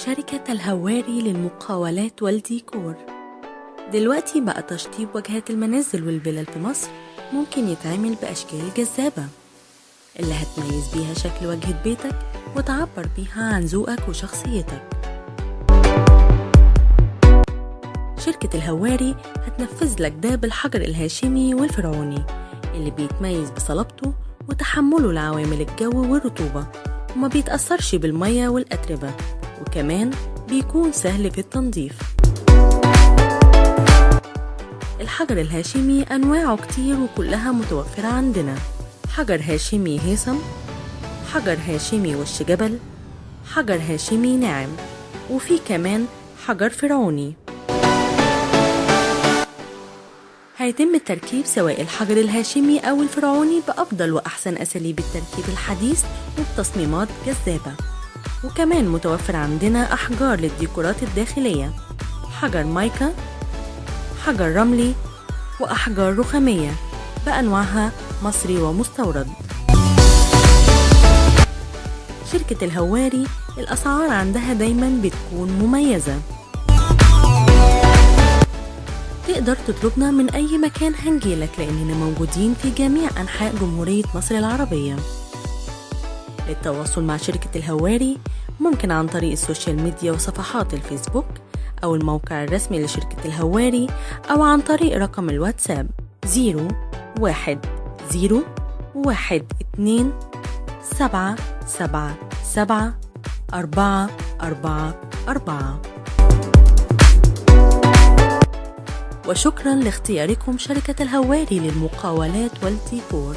شركة الهواري للمقاولات والديكور. دلوقتي بقى تشطيب واجهات المنازل والفلل في مصر ممكن يتعمل بأشكال جذابة اللي هتميز بيها شكل واجهة بيتك وتعبر بيها عن ذوقك وشخصيتك. شركة الهواري هتنفذ لك ده بالحجر الهاشمي والفرعوني اللي بيتميز بصلابته وتحمله لعوامل الجو والرطوبة وما بيتأثرش بالمية والأتربة، وكمان بيكون سهل في التنظيف. الحجر الهاشمي أنواعه كتير وكلها متوفرة عندنا: حجر هاشمي هيثم، حجر هاشمي وش جبل، حجر هاشمي ناعم، وفي كمان حجر فرعوني. هيتم تركيب سواء الحجر الهاشمي أو الفرعوني بأفضل وأحسن أساليب التركيب الحديث وبتصميمات جذابة. وكمان متوفر عندنا أحجار للديكورات الداخلية: حجر مايكا، حجر رملي، وأحجار رخامية بأنواعها مصري ومستورد. شركة الهواري الأسعار عندها دايما بتكون مميزة. تقدر تطلبنا من أي مكان هنجيلك لأننا موجودين في جميع أنحاء جمهورية مصر العربية. للتواصل مع شركة الهواري ممكن عن طريق السوشيال ميديا وصفحات الفيسبوك أو الموقع الرسمي لشركة الهواري، أو عن طريق رقم الواتساب 01012777444. وشكرا لاختياركم شركة الهواري للمقاولات والديكور.